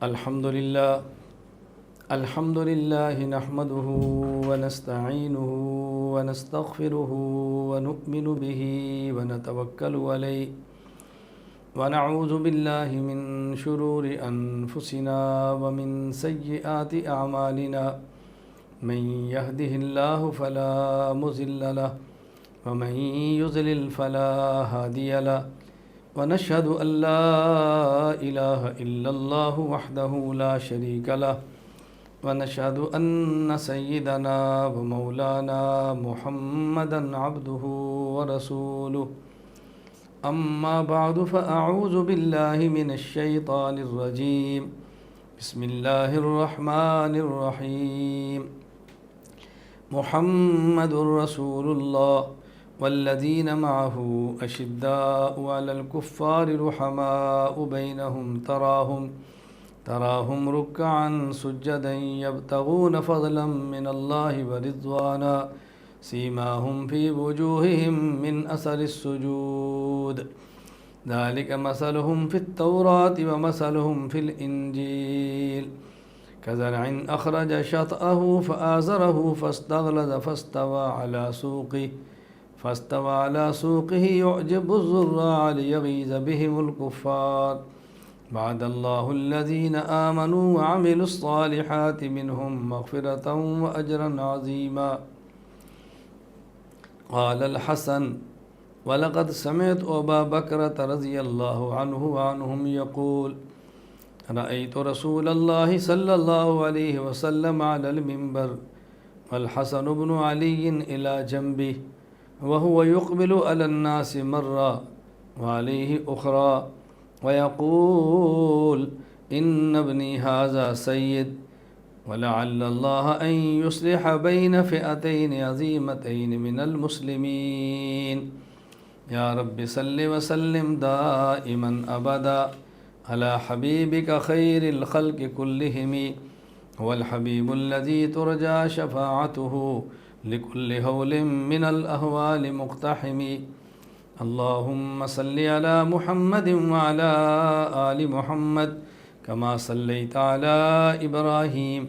الحمد لله نحمده ونستعينه ونستغفره ونؤمن به ونتوكل عليه ونعوذ بالله من شرور أنفسنا ومن سيئات أعمالنا من يهده الله فلا مضل له ومن يضلل فلا هادي له ونشهد أن لا إله إلا الله وحده لا شريك له ونشهد أن سيدنا ومولانا محمدا عبده ورسوله أما بعد فأعوذ بالله من الشيطان الرجيم بسم الله الرحمن الرحيم محمد رسول الله والذين معه أشداء على الكفار رحماء بينهم تراهم ركعا سجدا يبتغون فضلا من الله ورضوانا سيماهم في وجوههم من أثر السجود ذلك مثلهم في التوراة ومثلهم في الإنجيل كزرع أخرج شطأه فآزره فاستغلظ فاستوى على سوقه يعجب الزراع ليغيظ بهم الكفار وعد الله الذين آمنوا وعملوا الصالحات منهم مغفرة وأجرا عظيما. قال الحسن ولقد سمعت أبا بكرة رضي الله عنه وعنهم يقول رأيت رسول الله صلى الله عليه وسلم على المنبر والحسن بن علي إلى جنبه وهو يقبل على الناس مرة وعليه أخرى ويقول إن ابني هذا سيد ولعل الله أن يصلح بين فئتين عظيمتين من المسلمين يا رب صل وسلم دائما أبدا على حبيبك خير الخلق كلهم هو الحبيب الذي ترجى شفاعته لكل هول من الأهوال مقتحم. اللهم صل على محمد وعلى آل محمد كما صليت على إبراهيم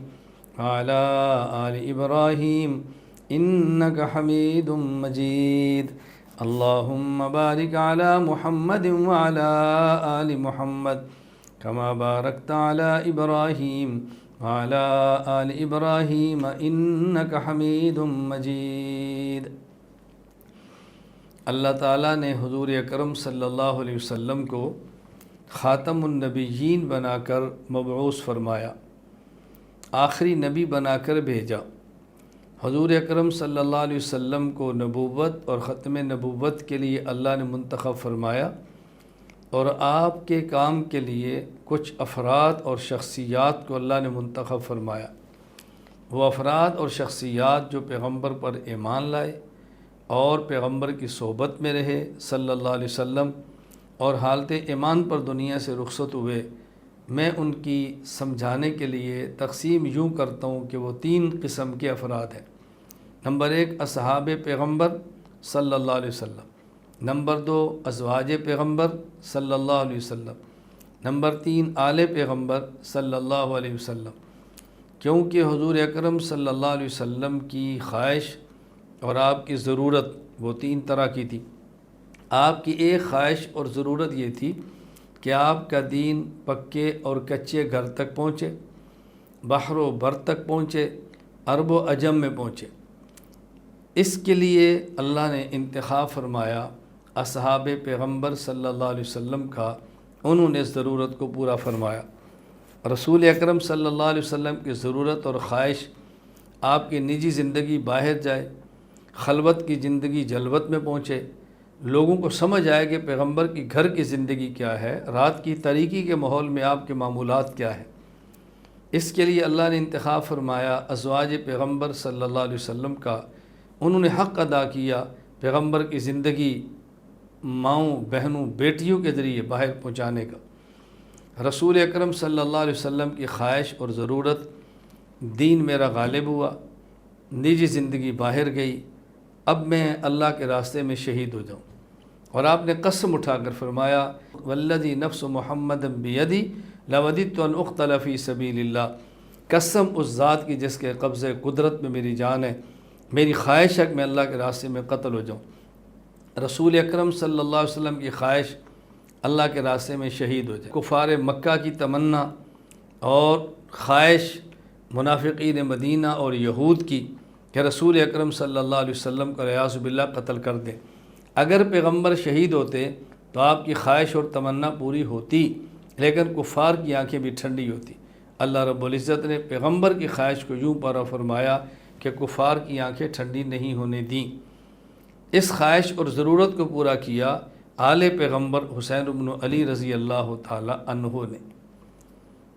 وعلى آل إبراهيم إنك حميد مجيد. اللهم بارك على محمد وعلى آل محمد كما باركت على إبراهيم وعلى آل إبراهيم إنك حميد مجيد. اللہ تعالیٰ نے حضور اکرم صلی اللہ علیہ وسلم کو خاتم النبیین بنا کر مبعوث فرمایا، آخری نبی بنا کر بھیجا۔ حضور اکرم صلی اللہ علیہ وسلم کو نبوت اور ختم نبوت کے لیے اللہ نے منتخب فرمایا، اور آپ کے کام کے لیے کچھ افراد اور شخصیات کو اللہ نے منتخب فرمایا۔ وہ افراد اور شخصیات جو پیغمبر پر ایمان لائے اور پیغمبر کی صحبت میں رہے صلی اللہ علیہ وسلم، اور حالت ایمان پر دنیا سے رخصت ہوئے، میں ان کی سمجھانے کے لیے تقسیم یوں کرتا ہوں کہ وہ 3 قسم کے افراد ہیں۔ نمبر 1 اصحاب پیغمبر صلی اللہ علیہ وسلم، نمبر 2 ازواج پیغمبر صلی اللہ علیہ وسلم، نمبر 3 آل پیغمبر صلی اللہ علیہ وسلم۔ کیونکہ حضور اکرم صلی اللہ علیہ وسلم کی خواہش اور آپ کی ضرورت وہ 3 طرح کی تھی۔ آپ کی ایک خواہش اور ضرورت یہ تھی کہ آپ کا دین پکے اور کچے گھر تک پہنچے، بحر و بر تک پہنچے، عرب و عجم میں پہنچے۔ اس کے لیے اللہ نے انتخاب فرمایا اصحاب پیغمبر صلی اللہ علیہ وسلم کا، انہوں نے ضرورت کو پورا فرمایا۔ رسول اکرم صلی اللہ علیہ وسلم کی ضرورت اور خواہش آپ کی نجی زندگی باہر جائے، خلوت کی زندگی جلوت میں پہنچے، لوگوں کو سمجھ آئے کہ پیغمبر کی گھر کی زندگی کیا ہے، رات کی تاریکی کے ماحول میں آپ کے معمولات کیا ہے۔ اس کے لیے اللہ نے انتخاب فرمایا ازواج پیغمبر صلی اللہ علیہ وسلم کا، انہوں نے حق ادا کیا پیغمبر کی زندگی ماؤں، بہنوں، بیٹیوں کے ذریعے باہر پہنچانے کا۔ رسول اکرم صلی اللہ علیہ وسلم کی خواہش اور ضرورت، دین میرا غالب ہوا، نجی زندگی باہر گئی، اب میں اللہ کے راستے میں شہید ہو جاؤں۔ اور آپ نے قسم اٹھا کر فرمایا والذی نفس محمد بیدی لوددت ان اقتل فی سبیل اللہ، قسم اس ذات کی جس کے قبضہ قدرت میں میری جان ہے، میری خواہش ہے کہ میں اللہ کے راستے میں قتل ہو جاؤں۔ رسول اکرم صلی اللہ علیہ وسلم کی خواہش اللہ کے راستے میں شہید ہو جائے۔ کفار مکہ کی تمنا اور خواہش منافقین مدینہ اور یہود کی کہ رسول اکرم صلی اللہ علیہ وسلم کو والعیاذ باللہ قتل کر دیں۔ اگر پیغمبر شہید ہوتے تو آپ کی خواہش اور تمنا پوری ہوتی، لیکن کفار کی آنکھیں بھی ٹھنڈی ہوتی۔ اللہ رب العزت نے پیغمبر کی خواہش کو یوں پورا فرمایا کہ کفار کی آنکھیں ٹھنڈی نہیں ہونے دیں۔ اس خواہش اور ضرورت کو پورا کیا آل پیغمبر حسین بن علی رضی اللہ تعالی عنہ نے۔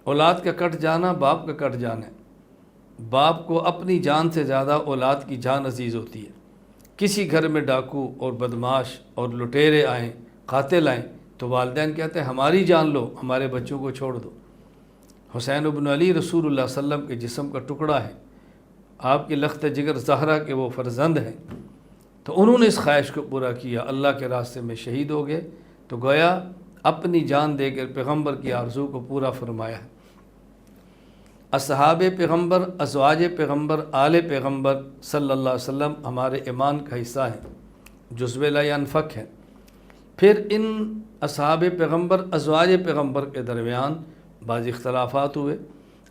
اولاد کا کٹ جانا باپ کا کٹ جانا ہے۔ باپ کو اپنی جان سے زیادہ اولاد کی جان عزیز ہوتی ہے۔ کسی گھر میں ڈاکو اور بدماش اور لٹیرے آئیں، قاتل آئیں تو والدین کہتے ہیں ہماری جان لو، ہمارے بچوں کو چھوڑ دو۔ حسین بن علی رسول اللہ صلی اللہ علیہ وسلم کے جسم کا ٹکڑا ہے، آپ کی لخت جگر زہرا کے وہ فرزند ہیں، تو انہوں نے اس خواہش کو پورا کیا، اللہ کے راستے میں شہید ہو گئے، تو گویا اپنی جان دے کر پیغمبر کی آرزو کو پورا فرمایا ہے۔ اصحاب پیغمبر، ازواج پیغمبر، آل پیغمبر صلی اللہ علیہ وسلم ہمارے ایمان کا حصہ ہیں، جزو لا ینفک ہیں۔ پھر ان اصحاب پیغمبر، ازواج پیغمبر کے درمیان بعض اختلافات ہوئے،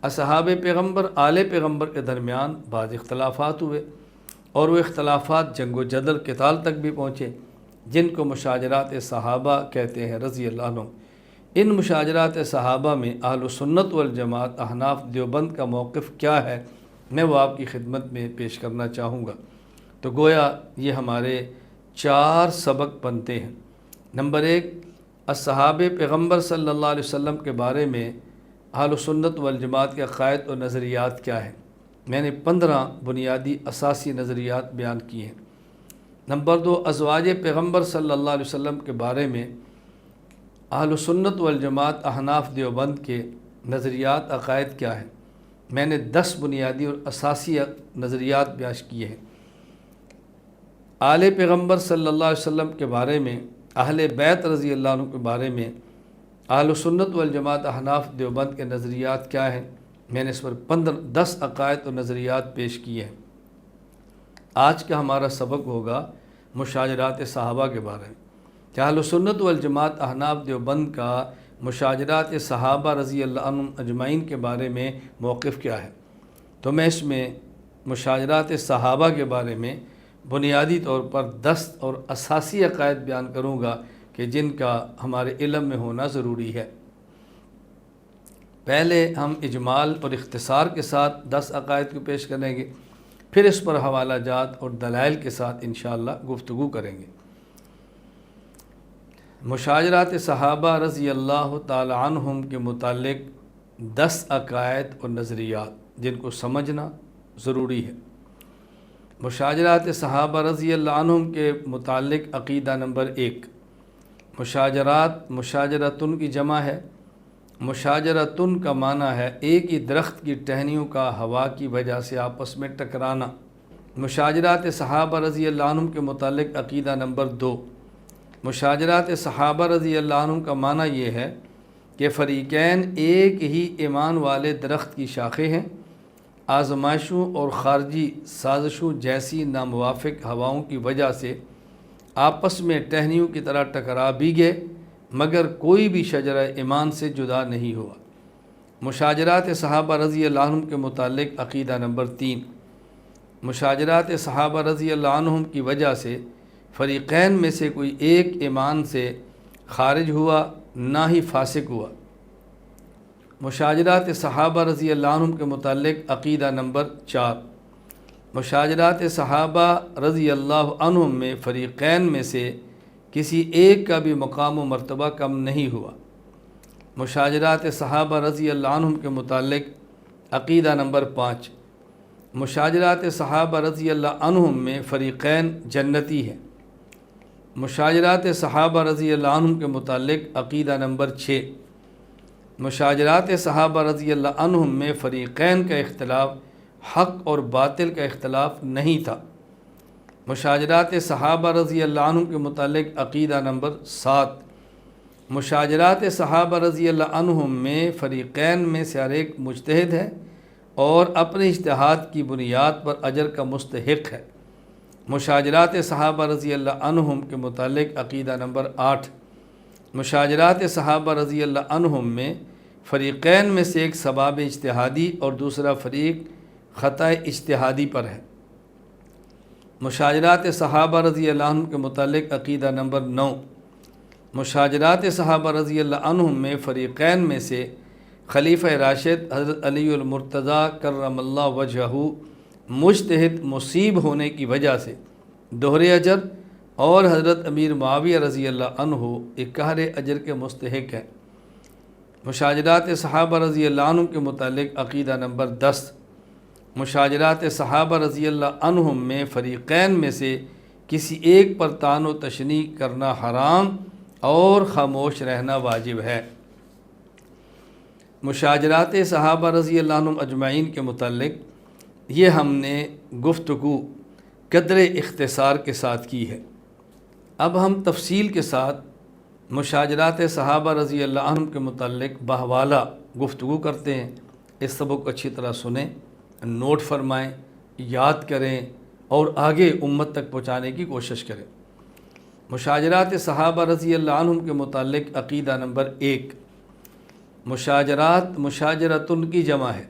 اصحاب پیغمبر، آل پیغمبر کے درمیان بعض اختلافات ہوئے، اور وہ اختلافات جنگ و جدل قتال تک بھی پہنچے، جن کو مشاجرات صحابہ کہتے ہیں رضی اللہ عنہ۔ ان مشاجرات صحابہ میں اہل سنت والجماعت احناف دیوبند کا موقف کیا ہے، میں وہ آپ کی خدمت میں پیش کرنا چاہوں گا۔ تو گویا یہ ہمارے 4 سبق بنتے ہیں۔ نمبر 1، اصحاب پیغمبر صلی اللہ علیہ وسلم کے بارے میں اہل سنت والجماعت کے عقائد و نظریات کیا ہیں۔ میں نے 15 بنیادی اساسی نظریات بیان کیے ہیں۔ نمبر 2، ازواج پیغمبر صلی اللہ علیہ وسلم کے بارے میں اہل سنت والجماعت احناف دیوبند کے نظریات عقائد کیا ہیں۔ میں نے 10 بنیادی اور اساسی نظریات بیان کیے ہیں۔ آل پیغمبر صلی اللہ علیہ وسلم کے بارے میں، اہل بیت رضی اللہ عنہ کے بارے میں اہل سنت والجماعت احناف دیوبند کے نظریات کیا ہیں۔ میں نے اس پر 10 عقائد و نظریات پیش کیے ہیں۔ آج کا ہمارا سبق ہوگا مشاجرات صحابہ کے بارے میں، کہ اہل سنت والجماعت احناف دیوبند کا مشاجرات صحابہ رضی اللہ عنہم اجمعین کے بارے میں موقف کیا ہے۔ تو میں اس میں مشاجرات صحابہ کے بارے میں بنیادی طور پر 10 اور اساسی عقائد بیان کروں گا کہ جن کا ہمارے علم میں ہونا ضروری ہے۔ پہلے ہم اجمال اور اختصار کے ساتھ 10 عقائد کو پیش کریں گے، پھر اس پر حوالہ جات اور دلائل کے ساتھ انشاءاللہ گفتگو کریں گے۔ مشاجرات صحابہ رضی اللہ تعالی عنہم کے متعلق 10 عقائد اور نظریات جن کو سمجھنا ضروری ہے۔ مشاجرات صحابہ رضی اللہ عنہم کے متعلق عقیدہ نمبر 1، مشاجرات مشاجرتن کی جمع ہے۔ مشاجرتن کا معنی ہے ایک ہی درخت کی ٹہنیوں کا ہوا کی وجہ سے آپس میں ٹکرانا۔ مشاجرات صحابہ رضی اللہ عنہم کے متعلق عقیدہ نمبر 2، مشاجرات صحابہ رضی اللہ عنہم کا معنی یہ ہے کہ فریقین ایک ہی ایمان والے درخت کی شاخیں ہیں، آزمائشوں اور خارجی سازشوں جیسی ناموافق ہواؤں کی وجہ سے آپس میں ٹہنیوں کی طرح ٹکرا بھی گئے، مگر کوئی بھی شجرہ ایمان سے جدا نہیں ہوا۔ مشاجرات صحابہ رضی اللہ عنہم کے متعلق عقیدہ نمبر 3، مشاجرات صحابہ رضی اللہ عنہم کی وجہ سے فریقین میں سے کوئی ایک ایمان سے خارج ہوا، نہ ہی فاسق ہوا۔ مشاجرات صحابہ رضی اللہ عنہم کے متعلق عقیدہ نمبر 4، مشاجرات صحابہ رضی اللہ عنہم میں فریقین میں سے کسی ایک کا بھی مقام و مرتبہ کم نہیں ہوا۔ مشاجرات صحابہ رضی اللہ عنہم کے متعلق عقیدہ نمبر 5، مشاجرات صحابہ رضی اللہ عنہم میں فریقین جنتی ہیں۔ مشاجرات صحابہ رضی اللہ عنہم کے متعلق عقیدہ نمبر 6، مشاجرات صحابہ رضی اللہ عنہم میں فریقین کا اختلاف حق اور باطل کا اختلاف نہیں تھا۔ مشاجرات صحابہ رضی اللہ عنہم کے متعلق عقیدہ نمبر 7، مشاجرات صحابہ رضی اللہ عنہم میں فریقین میں سے ہر ایک مجتہد ہے اور اپنے اجتہاد کی بنیاد پر اجر کا مستحق ہے۔ مشاجرات صحابہ رضی اللہ عنہم کے متعلق عقیدہ نمبر 8۔ مشاجرات صحابہ رضی اللہ عنہم میں فریقین میں سے ایک ثواب اجتہادی اور دوسرا فریق خطا اجتہادی پر ہے۔ مشاجرات صحابہ رضی اللہ عنہم کے متعلق عقیدہ نمبر 9۔ مشاجرات صحابہ رضی اللہ عنہم میں فریقین میں سے خلیفہ راشد حضرت علی المرتضیٰ کرم اللہ وجہہ مجتہد مصیب ہونے کی وجہ سے دوہرے اجر اور حضرت امیر معاویہ رضی اللہ عنہ اکہرے اجر کے مستحق ہیں۔ مشاجرات صحابہ رضی اللہ عنہم کے متعلق عقیدہ نمبر 10۔ مشاجرات صحابہ رضی اللہ عنہم میں فریقین میں سے کسی ایک پر طعن و تشنیع کرنا حرام اور خاموش رہنا واجب ہے۔ مشاجرات صحابہ رضی اللہ عنہم اجمعین کے متعلق یہ ہم نے گفتگو قدر اختصار کے ساتھ کی ہے۔ اب ہم تفصیل کے ساتھ مشاجرات صحابہ رضی اللہ عنہم کے متعلق بحوالہ گفتگو کرتے ہیں۔ اس سبق کو اچھی طرح سنیں، نوٹ فرمائیں، یاد کریں اور آگے امت تک پہنچانے کی کوشش کریں۔ مشاجرات صحابہ رضی اللہ عنہم کے متعلق عقیدہ نمبر 1۔ مشاجرتن کی جمع ہے۔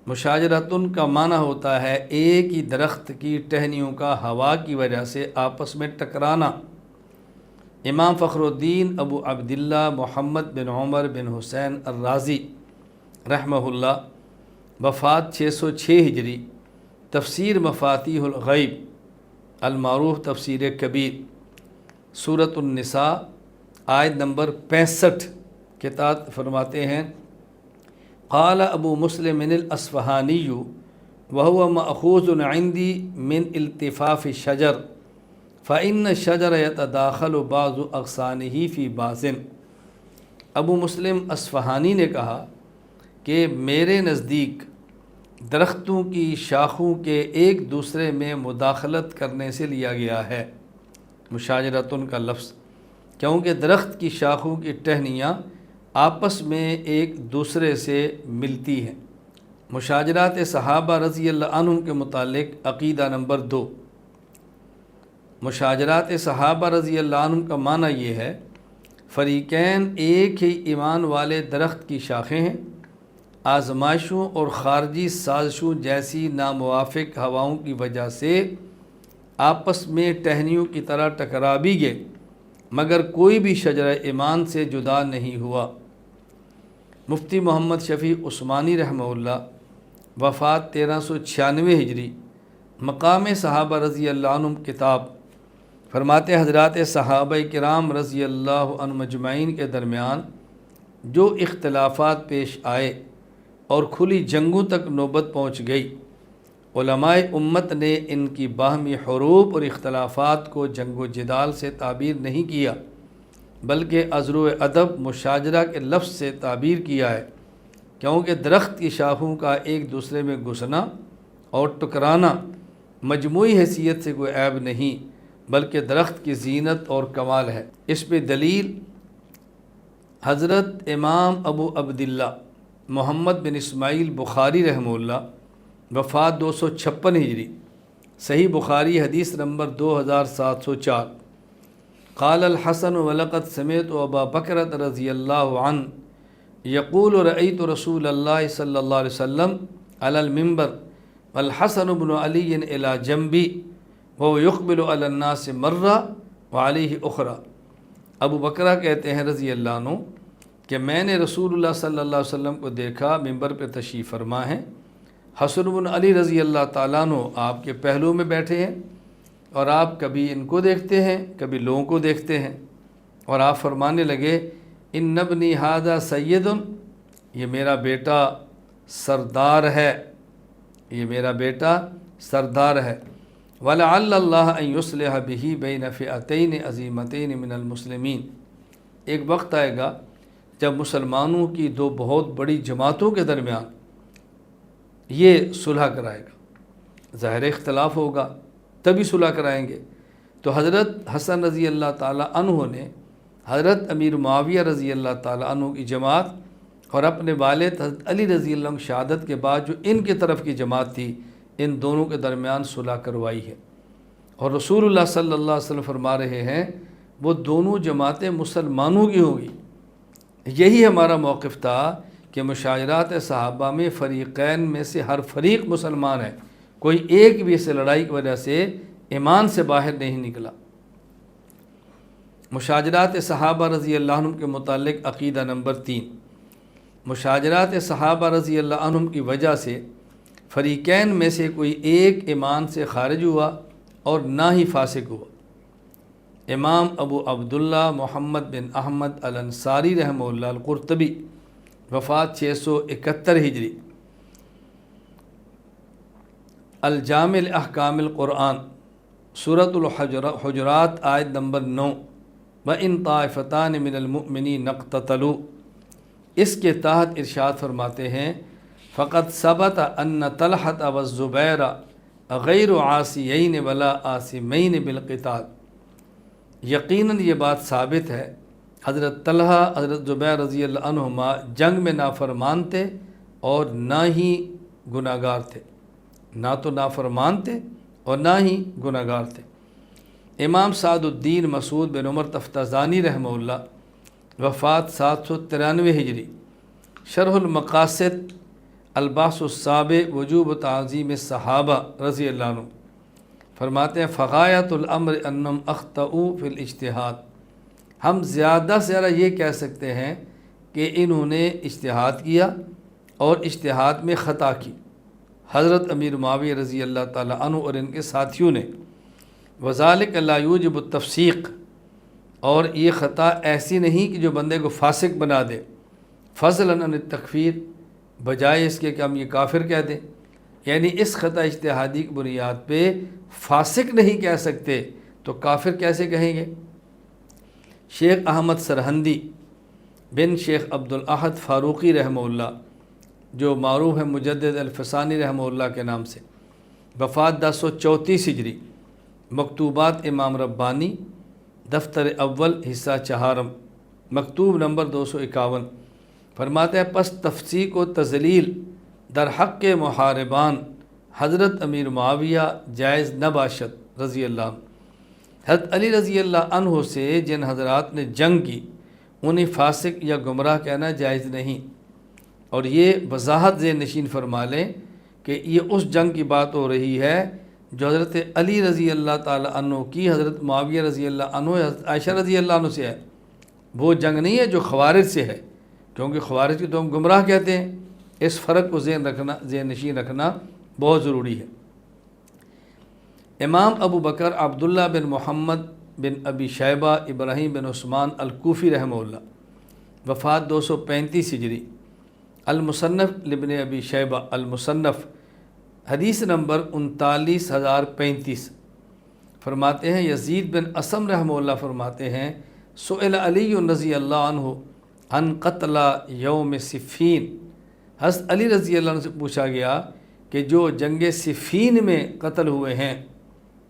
مشاجرتن کا معنی ہوتا ہے ایک ہی درخت کی ٹہنیوں کا ہوا کی وجہ سے آپس میں ٹکرانا۔ امام فخر الدین ابو عبداللہ محمد بن عمر بن حسین الرازی رحمہ اللہ، وفات 606 ہجری، تفسیر مفاتیح الغیب المعروف تفسیر کبیر، سورۃ النساء آیت نمبر 65 کے تحت فرماتے ہیں: قال ابو مسلم الاصفہانی وهو مأخوذ عندي من التفاف الشجر فإن الشجر يتداخل بعض اغصانه في بعض۔ ابو مسلم اصفہانی نے کہا کہ میرے نزدیک درختوں کی شاخوں کے ایک دوسرے میں مداخلت کرنے سے لیا گیا ہے مشاجرتن کا لفظ، کیونکہ درخت کی شاخوں کی ٹہنیاں آپس میں ایک دوسرے سے ملتی ہیں۔ مشاجرات صحابہ رضی اللہ عنہم کے متعلق عقیدہ نمبر 2۔ مشاجرات صحابہ رضی اللہ عنہم کا معنی یہ ہے فریقین ایک ہی ایمان والے درخت کی شاخیں ہیں، آزمائشوں اور خارجی سازشوں جیسی ناموافق ہواؤں کی وجہ سے آپس میں ٹہنیوں کی طرح ٹکرا بھی گئے، مگر کوئی بھی شجرہ ایمان سے جدا نہیں ہوا۔ مفتی محمد شفیع عثمانی رحمہ اللہ، وفات 1396 ہجری، مقام صحابہ رضی اللہ عنہم کتاب، فرماتے حضرات صحابہ کرام رضی اللہ عنہم اجمعین کے درمیان جو اختلافات پیش آئے اور کھلی جنگوں تک نوبت پہنچ گئی، علماء امت نے ان کی باہمی حروب اور اختلافات کو جنگ و جدال سے تعبیر نہیں کیا، بلکہ عذر و ادب مشاجرہ کے لفظ سے تعبیر کیا ہے، کیونکہ درخت کی شاخوں کا ایک دوسرے میں گھسنا اور ٹکرانا مجموعی حیثیت سے کوئی عیب نہیں، بلکہ درخت کی زینت اور کمال ہے۔ اس پہ دلیل حضرت امام ابو عبداللہ محمد بن اسماعیل بخاری رحمہ اللہ، وفات 256 ہجری، صحیح بخاری حدیث نمبر 2704۔ قال الحسن ولقد سمعت ابا بکرۃ رضی اللہ عنہ یقول رأیت رسول اللہ صلی اللہ علیہ وسلم علی المنبر والحسن بن علی الی جنبی وهو يقبل على الناس مرہ وعلیہ اخرى۔ ابو بکرہ کہتے ہیں رضی اللہ عنہ کہ میں نے رسول اللہ صلی اللہ علیہ وسلم کو دیکھا، منبر پہ تشریف فرما ہیں، حسن بن علی رضی اللہ تعالیٰ عنہ آپ کے پہلو میں بیٹھے ہیں، اور آپ کبھی ان کو دیکھتے ہیں کبھی لوگوں کو دیکھتے ہیں، اور آپ فرمانے لگے ان ابنی ھذا سید، یہ میرا بیٹا سردار ہے، یہ میرا بیٹا سردار ہے، وَلَعَلَّ اللَّهَ أَن يُصْلِحَ بِهِ بَيْنَ فِئَتَيْنِ عَظِیمَتَيْنِ مِنَ الْمُسْلِمِينَ۔ ایک وقت آئے گا جب مسلمانوں کی دو بہت بڑی جماعتوں کے درمیان یہ صلح کرائے گا، ظاہر اختلاف ہوگا تبھی صلح کرائیں گے۔ تو حضرت حسن رضی اللہ تعالیٰ عنہ نے حضرت امیر معاویہ رضی اللہ تعالیٰ عنہ کی جماعت اور اپنے والد حضرت علی رضی اللہ عنہ کی شہادت کے بعد جو ان کی طرف کی جماعت تھی، ان دونوں کے درمیان صلح کروائی ہے۔ اور رسول اللہ صلی اللہ علیہ وسلم فرما رہے ہیں وہ دونوں جماعتیں مسلمانوں کی ہوں گی۔ یہی ہمارا موقف تھا کہ مشاجرات صحابہ میں فریقین میں سے ہر فریق مسلمان ہے، کوئی ایک بھی اس لڑائی کی وجہ سے ایمان سے باہر نہیں نکلا۔ مشاجرات صحابہ رضی اللہ عنہم کے متعلق عقیدہ نمبر 3، مشاجرات صحابہ رضی اللہ عنہم کی وجہ سے فریقین میں سے کوئی ایک ایمان سے خارج ہوا اور نہ ہی فاسق ہوا۔ امام ابو عبداللہ محمد بن احمد الانصاری رحمہ اللہ القرطبی، وفات 671 ہجری، الجامع احکام القرآن، سورۃ الحجرات آیت نمبر 9، وَإِن طَائِفَتَانِ مِنَ الْمُؤْمِنِينَ اقْتَتَلُوا، اس کے تحت ارشاد فرماتے ہیں فَقَدْ ثَبَتَ أَنَّ طَلْحَةَ وَالزُّبَيْرَ غَيْرُ عَاصِيَيْنِ وَلَا آسِمَيْنِ بِالْقِتَالِ، یقیناً یہ بات ثابت ہے حضرت طلحہ حضرت زبیر رضی اللہ عنہما جنگ میں نافرمان تھے اور نہ ہی گناہ گار تھے، نہ تو نافرمان تھے اور نہ ہی گناہ گار تھے۔ امام سعد الدین مسعود بن عمر تفتزانی رحمہ اللہ، وفات 793 ہجری، شرح المقاصد، الباس السابع، وجوب تعظیم الصحابہ رضی اللہ عنہ، فرماتے ہیں فغایت الامر انہم اخطئوا فی الاجتہاد، ہم زیادہ سے زیادہ یہ کہہ سکتے ہیں کہ انہوں نے اجتہاد کیا اور اجتہاد میں خطا کی، حضرت امیر معاویہ رضی اللہ تعالیٰ عنہ اور ان کے ساتھیوں نے۔ وذالک لا یوجب التفسیق، اور یہ خطا ایسی نہیں کہ جو بندے کو فاسق بنا دے، فضلاً عن التکفیر، بجائے اس کے کہ ہم یہ کافر کہہ دیں، یعنی اس خطا اجتہادی کی بنیاد پہ فاسق نہیں کہہ سکتے تو کافر کیسے کہیں گے؟ شیخ احمد سرہندی بن شیخ عبدالاحد فاروقی رحمہ اللہ، جو معروف ہے مجدد الفسانی رحمہ اللہ کے نام سے، وفات 1034 ہجری، مکتوبات امام ربانی، دفتر اول، حصہ چہارم، مکتوب نمبر 251، فرماتے ہیں پس تفسیق و تذلیل در حق کے محاربان حضرت امیر معاویہ جائز نہ باشد رضی اللہ عنہ، حضرت علی رضی اللہ عنہ سے جن حضرات نے جنگ کی انہیں فاسق یا گمراہ کہنا جائز نہیں۔ اور یہ وضاحت ذہن نشین فرما لیں کہ یہ اس جنگ کی بات ہو رہی ہے جو حضرت علی رضی اللہ تعالیٰ عنہ کی حضرت معاویہ رضی اللہ عنہ حضرت عائشہ رضی اللہ عنہ سے ہے، وہ جنگ نہیں ہے جو خوارج سے ہے، کیونکہ خوارج کی تو ہم گمراہ کہتے ہیں۔ اس فرق کو ذہن نشین رکھنا بہت ضروری ہے۔ امام ابو بکر عبداللہ بن محمد بن ابی شیبہ ابراہیم بن عثمان الکوفی رحمہ اللہ، وفات 235 ہجری، المصنف لابن ابی شیبہ، المصنف، حدیث نمبر 39035، فرماتے ہیں یزید بن اسم رحمہ اللہ فرماتے ہیں سئل علی رضی اللہ عنہ عن قتل یوم صفین، حضرت علی رضی اللہ عنہ سے پوچھا گیا کہ جو جنگ صفین میں قتل ہوئے ہیں،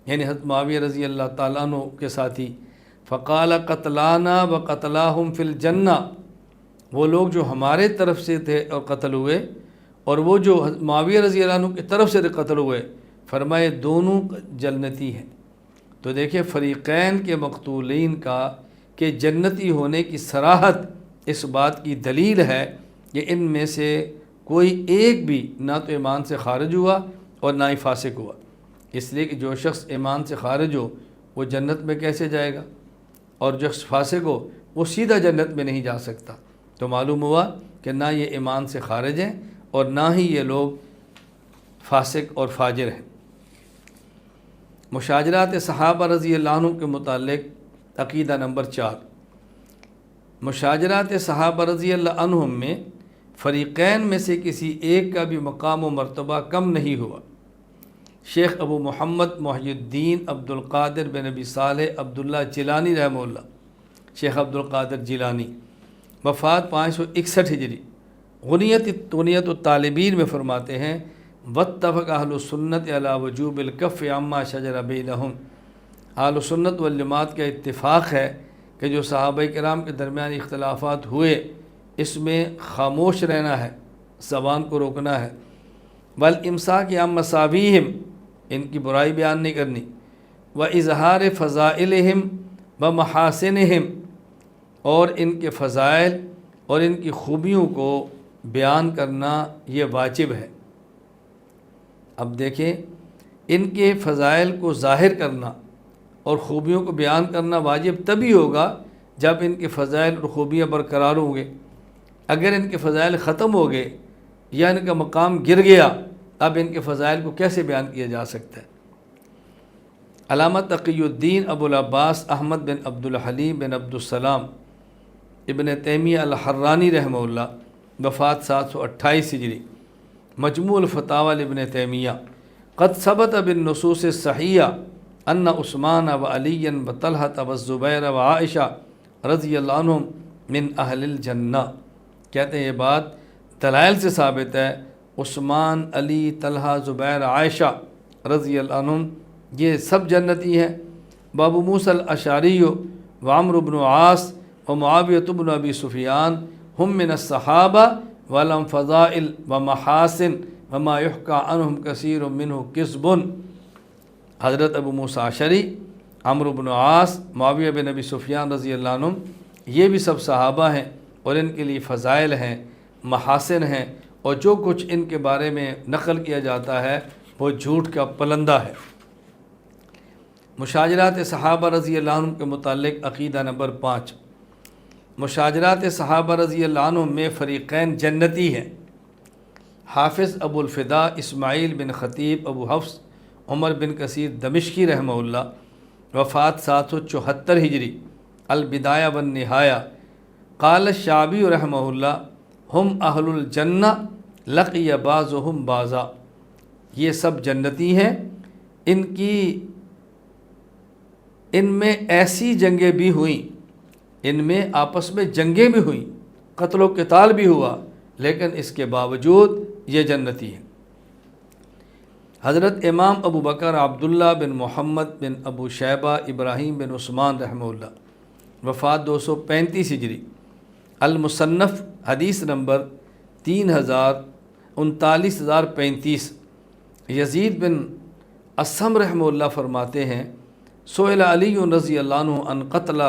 یعنی حضرت معاویہ رضی اللہ تعالیٰ عنہ کے ساتھی، فقال قتلانا وقتلاہم فی الجنہ، وہ لوگ جو ہمارے طرف سے تھے اور قتل ہوئے اور وہ جو معاویہ رضی اللہ عنہ کی طرف سے قتل ہوئے، فرمائے دونوں جنتی ہیں۔ تو دیکھیں فریقین کے مقتولین کا کہ جنتی ہونے کی صراحت اس بات کی دلیل ہے کہ ان میں سے کوئی ایک بھی نہ تو ایمان سے خارج ہوا اور نہ ہی فاسق ہوا، اس لیے کہ جو شخص ایمان سے خارج ہو وہ جنت میں کیسے جائے گا، اور جو شخص فاسق ہو وہ سیدھا جنت میں نہیں جا سکتا۔ تو معلوم ہوا کہ نہ یہ ایمان سے خارج ہیں اور نہ ہی یہ لوگ فاسق اور فاجر ہیں۔ مشاجرات صحابہ رضی اللہ عنہ کے متعلق عقیدہ نمبر 4، مشاجرات صحابہ رضی اللہ عنہم میں فریقین میں سے کسی ایک کا بھی مقام و مرتبہ کم نہیں ہوا۔ شیخ ابو محمد محی الدین عبد القادر بن ابی صالح عبداللہ جیلانی رحمہ اللہ، شیخ عبد القادر جیلانی، وفات 561 ہجری، غنیت الطالبین میں فرماتے ہیں واتفق اہل السنت علی وجوب الکف عما شجر بینہم، اہل السنت والجماعت کا اتفاق ہے کہ جو صحابہ کرام کے درمیان اختلافات ہوئے اس میں خاموش رہنا ہے، زبان کو روکنا ہے، والامساک عن مساویہم، ان کی برائی بیان نہیں کرنی، واظہار فضائلہم ومحاسنہم، اور ان کے فضائل اور ان کی خوبیوں کو بیان کرنا یہ واجب ہے۔ اب دیکھیں، ان کے فضائل کو ظاہر کرنا اور خوبیوں کو بیان کرنا واجب تبھی ہوگا جب ان کے فضائل اور خوبیاں برقرار ہوں گے۔ اگر ان کے فضائل ختم ہو گئے یا ان کا مقام گر گیا، اب ان کے فضائل کو کیسے بیان کیا جا سکتا ہے؟ علامہ تقی الدین ابو العباس احمد بن عبد الحلیم بن عبد السلام ابن تیمیہ الحرانی رحمہ اللہ، وفات 728 ہجری، مجموع الفتاوی لابن تیمیہ، قد ثبت بالنصوص الصحیحہ ان عثمان و علی و طلحہ و الزبیر و عائشہ رضی اللہ عنہم من اہل الجنہ، کہتے ہیں یہ بات دلائل سے ثابت ہے، عثمان، علی، طلحہ، زبیر، عائشہ رضی اللہ عنہم یہ سب جنتی ہیں۔ ابو موسیٰ الاشعری و عمرو بن عاص و معاویۃ بن ابی سفیان ہم من الصحابہ ولہم فضائل و محاسن وما یحکیٰ عنہم کثیر منہ کذب۔ حضرت ابو موسیٰ اشعری، عمرو بن عاص، معاویہ بن ابی سفیان رضی اللہ عنہم یہ بھی سب صحابہ ہیں، اور ان کے لیے فضائل ہیں، محاسن ہیں، اور جو کچھ ان کے بارے میں نقل کیا جاتا ہے وہ جھوٹ کا پلندہ ہے۔ مشاجرات صحابہ رضی اللہ عنہ کے متعلق عقیدہ نمبر 5۔ مشاجرات صحابہ رضی اللہ عنہ میں فریقین جنتی ہیں۔ حافظ ابو الفدا اسماعیل بن خطیب ابو حفص عمر بن کثیر دمشقی رحمہ اللہ، وفات 774 ہجری، البدایہ والنہایہ، قال الشعبی رحمہ اللہ ہم اہل الجنہ لقی بعضہم بعضا، یہ سب جنتی ہیں، ان میں ایسی جنگیں بھی ہوئیں، ان میں آپس میں جنگیں بھی ہوئیں، قتل و قتال بھی ہوا، لیکن اس کے باوجود یہ جنتی ہیں۔ حضرت امام ابو بکر عبداللہ بن محمد بن ابو شیبہ ابراہیم بن عثمان رحمہ اللہ، وفات 235 ہجری، المصنف حدیث نمبر 39335۔ یزید بن اسم رحمہ اللہ فرماتے ہیں، سئل علی رضی اللہ عنہ عن قتل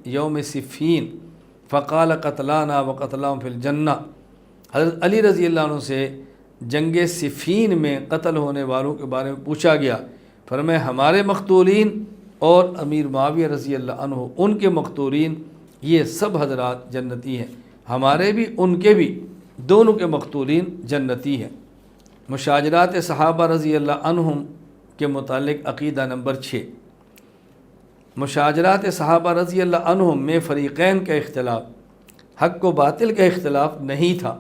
یوم صفین فقال قتلانا وقتلاہم فی الجنہ۔ حضرت علی رضی اللہ عنہ سے جنگ صفین میں قتل ہونے والوں کے بارے میں پوچھا گیا، فرمایا ہمارے مقتولین اور امیر معاویہ رضی اللہ عنہ ان کے مقتولین یہ سب حضرات جنتی ہیں، ہمارے بھی ان کے بھی، دونوں کے مقتولین جنتی ہیں۔ مشاجرات صحابہ رضی اللہ عنہم کے متعلق عقیدہ نمبر 6۔ مشاجرات صحابہ رضی اللہ عنہم میں فریقین کا اختلاف، حق و باطل کا اختلاف نہیں تھا۔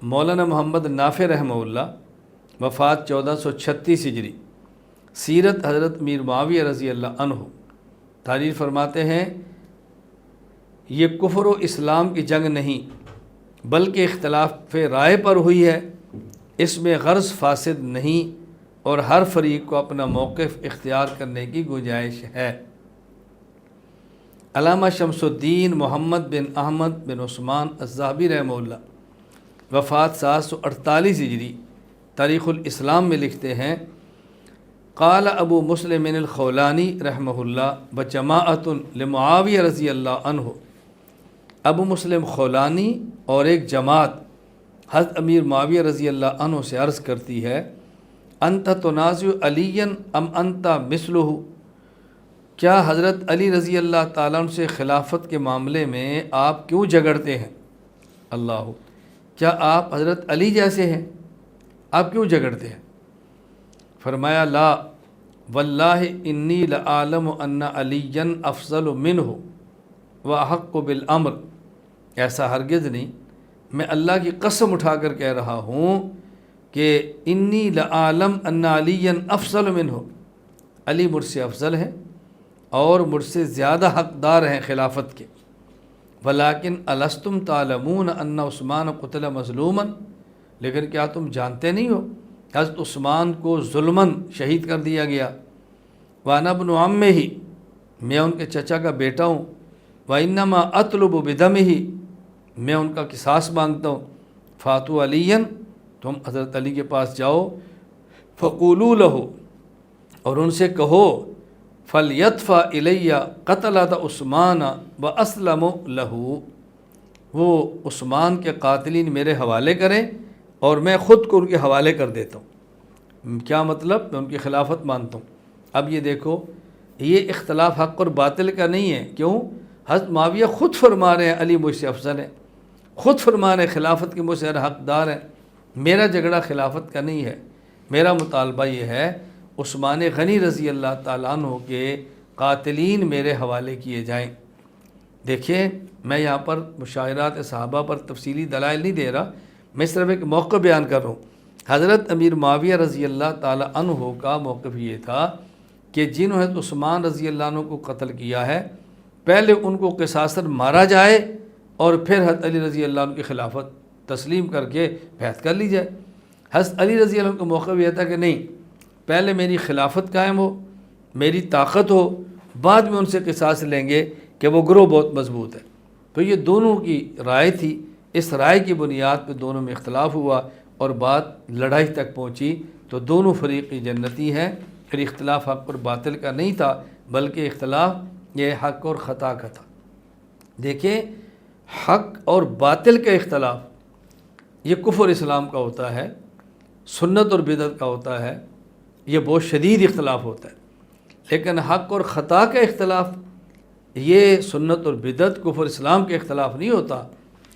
مولانا محمد نافع رحمہ اللہ، وفات 1436 ہجری، سیرت حضرت میر معاویہ رضی اللہ عنہ، تحریر فرماتے ہیں یہ کفر و اسلام کی جنگ نہیں بلکہ اختلاف رائے پر ہوئی ہے، اس میں غرض فاسد نہیں اور ہر فریق کو اپنا موقف اختیار کرنے کی گنجائش ہے۔ علامہ شمس الدین محمد بن احمد بن عثمان الذہبی رحمہ اللہ، وفات 748 ہجری، تاریخ الاسلام میں لکھتے ہیں، قال ابو مسلم الخولانی رحمہ اللہ وجماعۃ لمعاویہ رضی اللہ عنہ، ابو مسلم خولانی اور ایک جماعت حضرت امیر معاویہ رضی اللہ عنہ سے عرض کرتی ہے، انت تنازع علی ام انت مثلہ، کیا حضرت علی رضی اللہ تعالیٰ عنہ سے خلافت کے معاملے میں آپ کیوں جھگڑتے ہیں؟ اللہ، کیا آپ حضرت علی جیسے ہیں؟ آپ کیوں جھگڑتے ہیں؟ فرمایا لا واللہ انی لعالم ان علی افضل منہ واحق بالامر، ایسا ہرگز نہیں، میں اللہ کی قسم اٹھا کر کہہ رہا ہوں کہ انی لعالم ان علی افضل منہ، علی مجھ سے افضل ہیں اور مجھ سے زیادہ حقدار ہیں خلافت کے، ولیکن الستم تعلمون ان عثمان قتل مظلوما، لیکن کیا تم جانتے نہیں ہو حضرت عثمان کو ظلماً شہید کر دیا گیا، وانا ابن عمہ ہی، میں ان کے چچا کا بیٹا ہوں، وَإِنَّمَا أَطْلُبُ بِدَمِهِ، میں ان کا قصاص مانگتا ہوں، فَاتُوا عَلِيًّا، تم حضرت علی کے پاس جاؤ، فَقُولُوا لَهُ، اور ان سے کہو، فَلْيَدْفَعْ إِلَيَّ قَتْلَةَ عثمان وَأَسْلَمُ لَهُ، وہ عثمان کے قاتلین میرے حوالے کریں اور میں خود کو ان کے حوالے کر دیتا ہوں۔ کیا مطلب؟ میں ان کی خلافت مانتا ہوں۔ اب یہ دیکھو، یہ اختلاف حق اور باطل کا نہیں ہے۔ کیوں؟ حضرت معاویہ خود فرما رہے ہیں علی مجھ سے افضل ہے، خود فرما رہے ہیں خلافت کے مجھ سے حقدار ہیں۔ میرا جھگڑا خلافت کا نہیں ہے، میرا مطالبہ یہ ہے عثمان غنی رضی اللہ تعالیٰ عنہ کے قاتلین میرے حوالے کیے جائیں۔ دیکھیں، میں یہاں پر مشاہرات صحابہ پر تفصیلی دلائل نہیں دے رہا، میں صرف ایک موقع بیان کر رہا ہوں۔ حضرت امیر معاویہ رضی اللہ تعالیٰ عنہ کا موقف یہ تھا کہ جنہوں نے عثمان رضی اللہ عنہ کو قتل کیا ہے، پہلے ان کو قصاصاً مارا جائے اور پھر حضرت علی رضی اللہ عنہ کی خلافت تسلیم کر کے بیعت کر لی جائے۔ حضرت علی رضی اللہ عنہ کا موقف یہ تھا کہ نہیں، پہلے میری خلافت قائم ہو، میری طاقت ہو، بعد میں ان سے قصاص لیں گے کہ وہ گروہ بہت مضبوط ہے۔ تو یہ دونوں کی رائے تھی، اس رائے کی بنیاد پہ دونوں میں اختلاف ہوا اور بات لڑائی تک پہنچی، تو دونوں فریقی جنتی ہیں۔ پھر اختلاف حق اور باطل کا نہیں تھا، بلکہ اختلاف یہ حق اور خطا کا تھا۔ دیکھیں، حق اور باطل کا اختلاف یہ کفر اسلام کا ہوتا ہے، سنت اور بدعت کا ہوتا ہے، یہ بہت شدید اختلاف ہوتا ہے۔ لیکن حق اور خطا کا اختلاف یہ سنت اور بدعت کفر اسلام کے اختلاف نہیں ہوتا،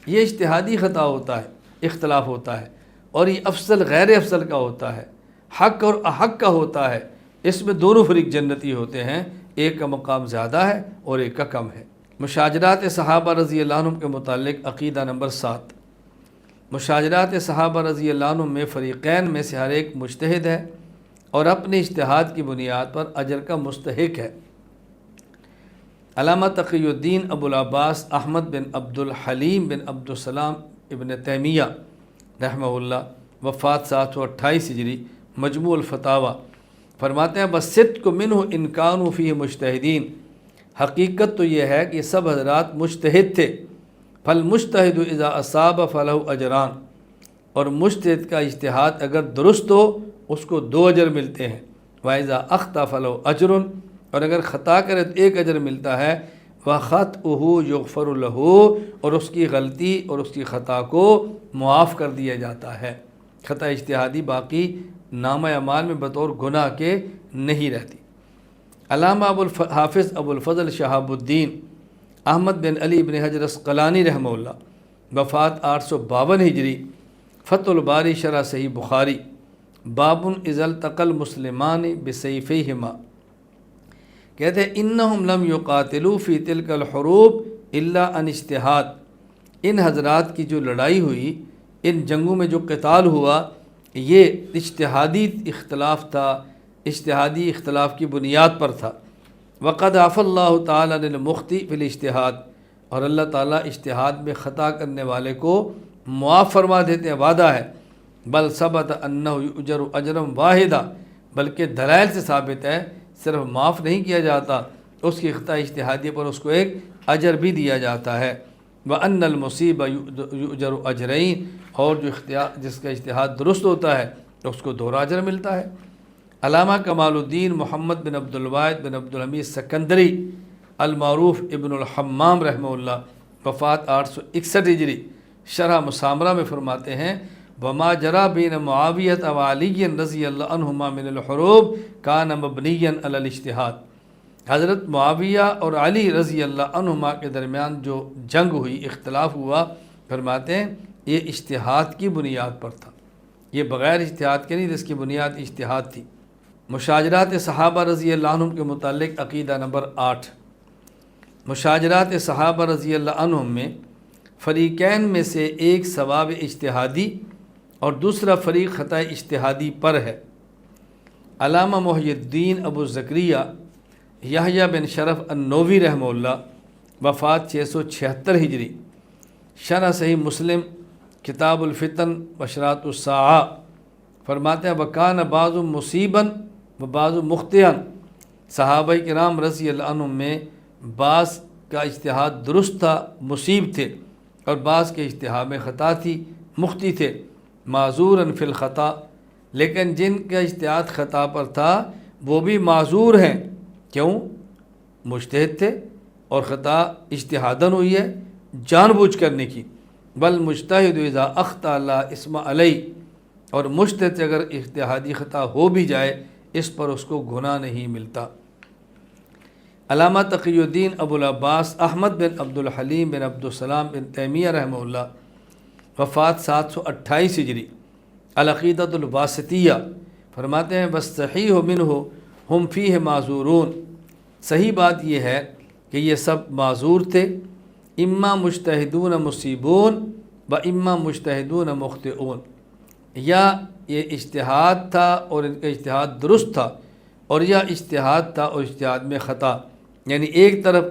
یہ اجتہادی خطا ہوتا ہے، اختلاف ہوتا ہے، اور یہ افضل غیر افضل کا ہوتا ہے، حق اور احق کا ہوتا ہے۔ اس میں دونوں فریق جنتی ہوتے ہیں، ایک کا مقام زیادہ ہے اور ایک کا کم ہے۔ مشاجرات صحابہ رضی اللہ عنہ کے متعلق عقیدہ نمبر 7۔ مشاجرات صحابہ رضی اللہ عنہ میں فریقین میں سے ہر ایک مجتہد ہے اور اپنے اجتہاد کی بنیاد پر اجر کا مستحق ہے۔ علامہ تقی الدین ابو العباس احمد بن عبد الحلیم بن عبد السلام ابن تیمیہ رحمہ اللہ، وفات 728 ہجری، مجموع الفتاوی، فرماتے ہیں بصدق منہ ان کانوا فیہ مجتہدین، حقیقت تو یہ ہے کہ یہ سب حضرات مجتہد تھے۔ فالمجتہد اذا اصاب فلہ اجران، اور مجتہد کا اجتہاد اگر درست ہو اس کو 2 اجر ملتے ہیں، وَإِذَا أَخْطَأَ فَلَهُ أَجْرٌ، اور اگر خطا کرے تو 1 اجر ملتا ہے، وَخَطْئُهُ يُغْفَرُ لَهُ، اور اس کی غلطی اور اس کی خطا کو معاف کر دیا جاتا ہے۔ خطا اجتہادی باقی نامہ اعمال میں بطور گناہ کے نہیں رہتی۔ علامہ حافظ ابو الفضل شہاب الدین احمد بن علی بن حجر عسقلانی رحمہ اللہ، وفات 852 ہجری، فتح الباری شرح صحیح بخاری، باب اذا التقى المسلمان بسیفیہما، کہتے ہیں انہم لم یقاتلوا فی تلک الحروب الا عن اجتہاد، ان حضرات کی جو لڑائی ہوئی، ان جنگوں میں جو قتال ہوا، یہ اجتہادی اختلاف تھا، اجتہادی اختلاف کی بنیاد پر تھا۔ وقد عفى اللہ تعالیٰ للمخطئ فی الاجتہاد، اور اللہ تعالیٰ اجتہاد میں خطا کرنے والے کو معاف فرما دیتے ہیں، وعدہ ہے۔ بل ثبت انہ یؤجر اجرا واحدا، بلکہ دلائل سے ثابت ہے صرف معاف نہیں کیا جاتا، اس کی خطا اجتہادی پر اس کو ایک اجر بھی دیا جاتا ہے۔ وَأَنَّ الْمُصِيبَ يُؤْجَرُ اجرین، اور جس کا اجتہاد درست ہوتا ہے اس کو 2 اجر ملتا ہے۔ علامہ کمال الدین محمد بن عبد الواحد بن عبد الحمید سکندری المعروف ابن الحمام رحمہ اللہ، وفات 861 ہجری، شرح مسامرہ میں فرماتے ہیں وما جرى بین معاویۃ و علی رضی اللہ عنہما من الحروب کان مبنیا علی الاجتہاد، حضرت معاویہ اور علی رضی اللہ عنہما کے درمیان جو جنگ ہوئی، اختلاف ہوا، فرماتے ہیں یہ اجتہاد کی بنیاد پر تھا، یہ بغیر اجتہاد کے نہیں، جس کی بنیاد اجتہاد تھی۔ مشاجرات صحابہ رضی اللہ عنہم کے متعلق عقیدہ نمبر 8۔ مشاجرات صحابہ رضی اللہ عنہم میں فریقین میں سے ایک ثواب اجتہادی اور دوسرا فریق خطا اجتہادی پر ہے۔ علامہ محی الدین ابو زکریہ یحییٰ بن شرف النووی رحمہ اللہ، وفات 676 ہجری، شرح صحیح مسلم کتاب الفتن وشراط الساعہ، فرماتے ہیں وکان بعض مصیباً و بعض مخطئاً، صحابہ کرام رضی اللہ عنہم میں بعض کا اجتہاد درست تھا، مصیب تھے، اور بعض کے اجتہاد میں خطا تھی، مخطئ تھے، معذوراً فی الخطا، لیکن جن کا اجتہاد خطا پر تھا وہ بھی معذور ہیں۔ کیوں؟ مجتہد تھے اور خطا اجتہاداً ہوئی ہے، جان بوجھ کر نہیں کی۔ بل مجتہد اذا اخطأ لا اسم علیہ، اور مجتہد سے اگر اجتہادی خطا ہو بھی جائے اس پر اس کو گناہ نہیں ملتا۔ علامہ تقی الدین ابو العباس احمد بن عبد الحلیم بن عبد السلام بن تیمیہ رحمہ اللہ، وفات 728 ہجری، العقیدۃ الواسطیہ، فرماتے ہیں والصحیح منہ ہم فیہ معذورون، صحیح بات یہ ہے کہ یہ سب معذور تھے، اما مجتہدون مصیبون و اما مجتہدون مخطئون، یا یہ اجتہاد تھا اور ان کا اجتہاد درست تھا، اور یا اجتہاد تھا اور اجتہاد میں خطا، یعنی ایک طرف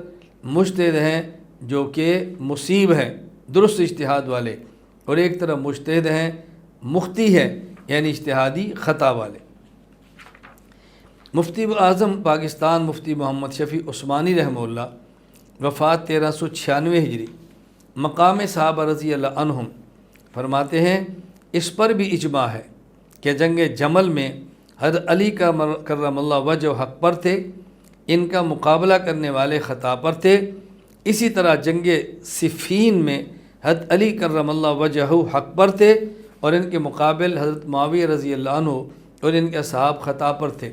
مجتہد ہیں جو کہ مصیب ہیں، درست اجتہاد والے، اور ایک طرف مجتہد ہیں مخطئ ہیں، یعنی اجتہادی خطا والے۔ مفتی اعظم پاکستان مفتی محمد شفیع عثمانی رحمہ اللہ، وفات 1396 ہجری، مقام صحابہ رضی اللہ عنہم، فرماتے ہیں اس پر بھی اجماع ہے کہ جنگ جمل میں حضرت علی کا کرم اللہ وجہ حق پر تھے، ان کا مقابلہ کرنے والے خطا پر تھے۔ اسی طرح جنگ صفین میں حضرت علی کرم اللہ وجہ حق پر تھے اور ان کے مقابل حضرت معاویہ رضی اللہ عنہ اور ان کے اصحاب خطا پر تھے۔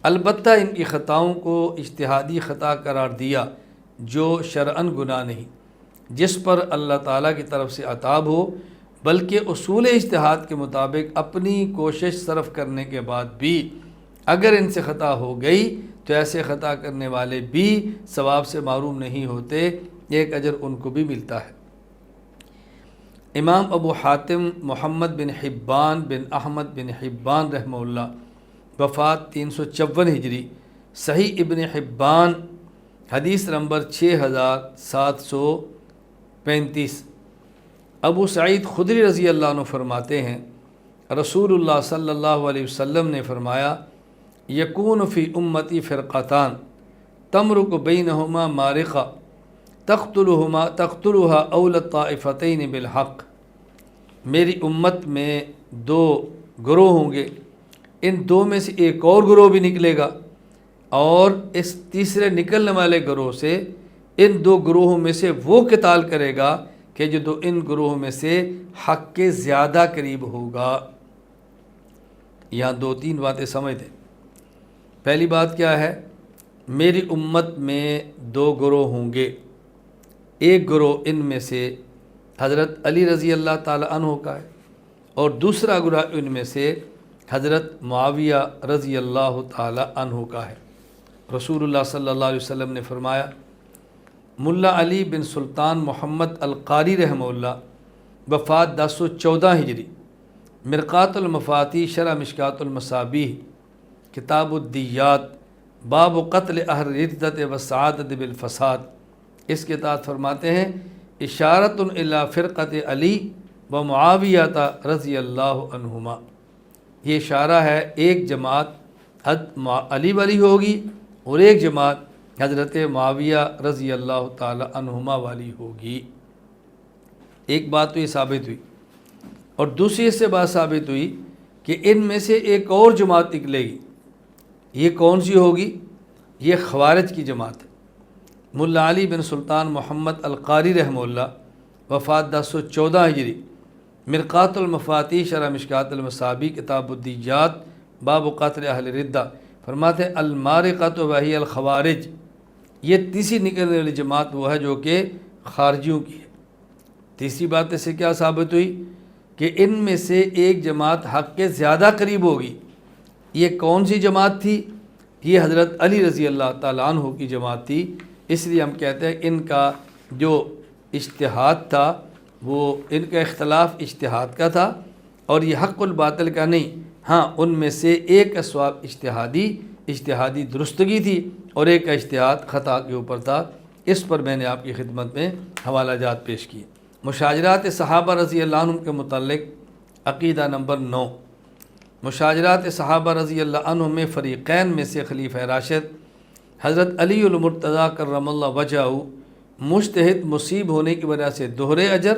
البتہ ان کی خطاؤں کو اجتہادی خطا قرار دیا جو شرعاً گناہ نہیں، جس پر اللہ تعالیٰ کی طرف سے عتاب ہو، بلکہ اصول اجتہاد کے مطابق اپنی کوشش صرف کرنے کے بعد بھی اگر ان سے خطا ہو گئی تو ایسے خطا کرنے والے بھی ثواب سے محروم نہیں ہوتے، ایک اجر ان کو بھی ملتا ہے۔ امام ابو حاتم محمد بن حبان بن احمد بن حبان رحمہ اللہ، وفات 354 ہجری، صحیح ابن حبان حدیث نمبر 6735۔ ابو سعید خدری رضی اللہ عنہ فرماتے ہیں رسول اللہ صلی اللہ علیہ وسلم نے فرمایا یکون فی امتی فرقتان تمرق بینہما مارقہ تقتلها اول الطائفتین بالحق، میری امت میں دو گروہ ہوں گے، ان دو میں سے ایک اور گروہ بھی نکلے گا، اور اس تیسرے نکلنے والے گروہ سے ان دو گروہوں میں سے وہ قتال کرے گا کہ جو ان گروہوں میں سے حق کے زیادہ قریب ہوگا۔ یہاں دو تین باتیں سمجھ دیں۔ پہلی بات کیا ہے؟ میری امت میں دو گروہ ہوں گے، ایک گروہ ان میں سے حضرت علی رضی اللہ تعالی عنہ کا ہے، اور دوسرا گروہ ان میں سے حضرت معاویہ رضی اللہ تعالی عنہ کا ہے۔ رسول اللہ صلی اللہ علیہ وسلم نے فرمایا، ملا علی بن سلطان محمد القاری رحمہ اللہ، وفات 1014 ہجری، مرقات المفاتی شرح مشکات المصابیح، کتاب الدیات، باب قتل اہل ردت والسعادت بالفساد، اس کے تحت فرماتے ہیں اشارۃ الی فرقۃ علی و معاویہ رضی اللہ عنہما، یہ اشارہ ہے ایک جماعت حضرت علی والی ہوگی اور ایک جماعت حضرت معاویہ رضی اللہ تعالی عنہما والی ہوگی۔ ایک بات تو یہ ثابت ہوئی، اور دوسری اس سے بات ثابت ہوئی کہ ان میں سے ایک اور جماعت نکلے گی۔ یہ کون سی ہوگی؟ یہ خوارج کی جماعت ہے۔ ملا علی بن سلطان محمد القاری رحمہ اللہ، وفات 1014 ہجری، مرقات المفاتی شرح مشکات المصابیح، کتاب الدیات، باب قتل اہل ردہ، فرماتے ہیں المارقۃ وہی الخوارج، یہ تیسری نکلنے والی جماعت وہ ہے جو کہ خارجیوں کی ہے۔ تیسری بات اس سے کیا ثابت ہوئی کہ ان میں سے ایک جماعت حق کے زیادہ قریب ہوگی۔ یہ کون سی جماعت تھی؟ یہ حضرت علی رضی اللہ تعالیٰ عنہ کی جماعت تھی۔ اس لیے ہم کہتے ہیں ان کا جو اجتہاد تھا وہ ان کا اختلاف اجتہاد کا تھا، اور یہ حق الباطل کا نہیں۔ ہاں، ان میں سے ایک کا ثواب اجتہادی درستگی تھی اور ایک کا اجتہاد خطا کے اوپر تھا۔ اس پر میں نے آپ کی خدمت میں حوالہ جات پیش کیے۔ مشاجرات صحابہ رضی اللہ عنہ کے متعلق عقیدہ نمبر 9۔ مشاجرات صحابہ رضی اللہ عنہ میں فریقین میں سے خلیفہ راشد حضرت علی المرتضیٰ کرم اللہ وجہہ مجتہد مصیب ہونے کی وجہ سے دوہرے اجر،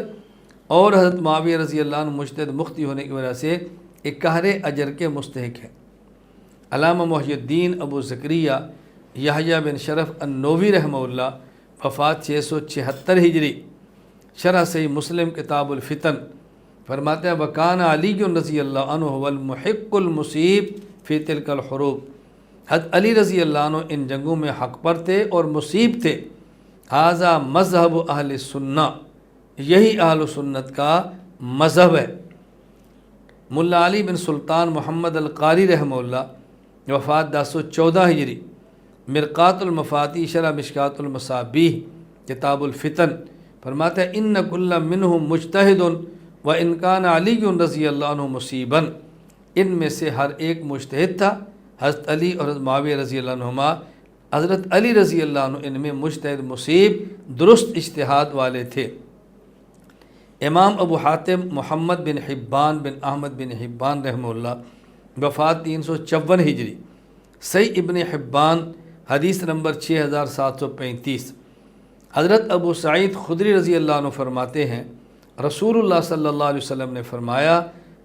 اور حضرت معاویہ رضی اللہ عنہ مجتہد مختی ہونے کی وجہ سے اکہرے اجر کے مستحق ہیں۔ علامہ محی الدین ابو زکریہ یحییٰ بن شرف النووی رحمہ اللہ، وفات 676 ہجری، شرح صحیح مسلم کتاب الفتن، فرماتے ہیں وکان علی رضی اللہ عنہ هو المحق المصیب فی تلک الحروب، حضرت علی رضی اللہ عنہ ان جنگوں میں حق پر تھے اور مصیب تھے۔ ھذا مذہب اہل سنہ، یہی اہل سنت کا مذہب ہے۔ ملا علی بن سلطان محمد القاری رحمہ اللہ، وفات 1014 ہجری، مرقات المفاتی شرح مشکات المصابیح کتاب الفتن، فرماتے ہیں ان کل منہم مجتہد و ان کان علی رضی اللہ عنہ مصیبا، ان میں سے ہر ایک مجتہد تھا، حضرت علی اور حضرت معاویہ رضی اللہ عنہما۔ حضرت علی رضی اللہ عنہ ان میں مجتہد مصیب درست اجتہاد والے تھے۔ امام ابو حاتم محمد بن حبان بن احمد بن حبان رحمہ اللہ، وفات 354 ہجری، صحیح ابن حبان حدیث نمبر 6735۔ حضرت ابو سعید خدری رضی اللہ عنہ فرماتے ہیں رسول اللہ صلی اللہ علیہ وسلم نے فرمایا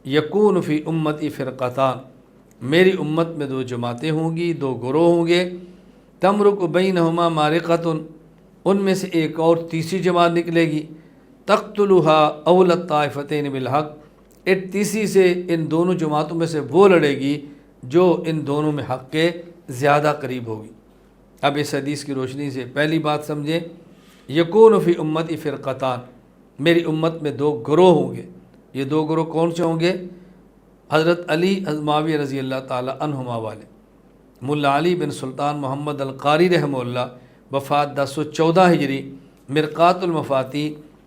یکون فی امتی فرقتان، میری امت میں دو جماعتیں ہوں گی، دو گروہ ہوں گے، تمرق بینہما مارقۃ، ان میں سے ایک اور تیسری جماعت نکلے گی، تقتلها اول الطائفتین بالحق، ایک تیسری سے ان دونوں جماعتوں میں سے وہ لڑے گی جو ان دونوں میں حق کے زیادہ قریب ہوگی۔ اب اس حدیث کی روشنی سے پہلی بات سمجھیں، یکون فی امتی فرقتان، میری امت میں دو گروہ ہوں گے۔ یہ دو گروہ کون سے ہوں گے؟ حضرت علی حضرت معاویہ رضی اللہ تعالی عنہما والے۔ ملا علی بن سلطان محمد القاری رحمہ اللہ، وفات 1014 ہجری، مرقات المفاتی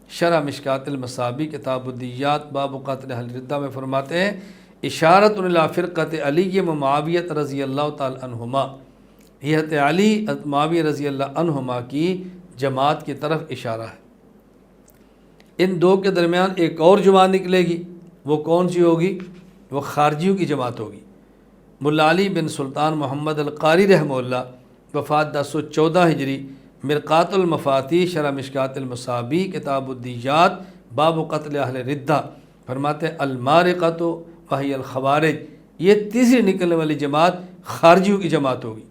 شرح مشکات المصابیح کتاب الدیات باب قتل اہل ردہ میں فرماتے ہیں اشارۃ الی فرقۃ علی و معاویہ رضی اللہ تعالی عنہما، یہ حضرت علی حضرت معاویہ رضی اللہ عنہما کی جماعت کی طرف اشارہ ہے۔ ان دو کے درمیان ایک اور جماعت نکلے گی، وہ کون سی ہوگی؟ وہ خارجیوں کی جماعت ہوگی۔ ملا علی بن سلطان محمد القاری رحمہ اللہ، وفات 1014 ہجری، مرقات المفاتی شرح مشکات المصابیح کتاب الدیات باب قتل اہل ردہ، فرماتے ہیں المارقۃ وہی الخوارج، یہ تیسری نکلنے والی جماعت خارجیوں کی جماعت ہوگی۔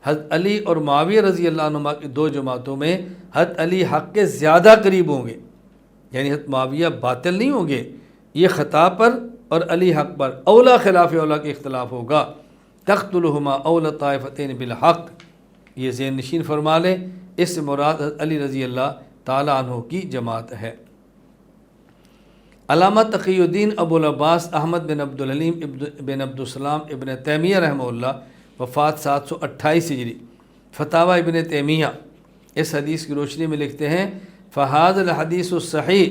حضرت علی اور معاویہ رضی اللہ عنہما کی دو جماعتوں میں حضرت علی حق کے زیادہ قریب ہوں گے، یعنی حضرت معاویہ باطل نہیں ہوں گے، یہ خطا پر اور علی حق پر، اولا خلاف اولا کے اختلاف ہوگا۔ تقتلہما اولا طائفتین بالحق، یہ ذہن نشین فرما لیں، اس سے مراد حضرت علی رضی اللہ تعالیٰ عنہ کی جماعت ہے۔ علامہ تقی الدین ابو العباس احمد بن عبد الحلیم بن عبد السلام ابن تیمیہ رحمہ اللہ، وفات 728 ہجری، فتاوی ابن تیمیہ، اس حدیث کی روشنی میں لکھتے ہیں فَهَذَا الْحَدِيثُ الصَّحِيحُ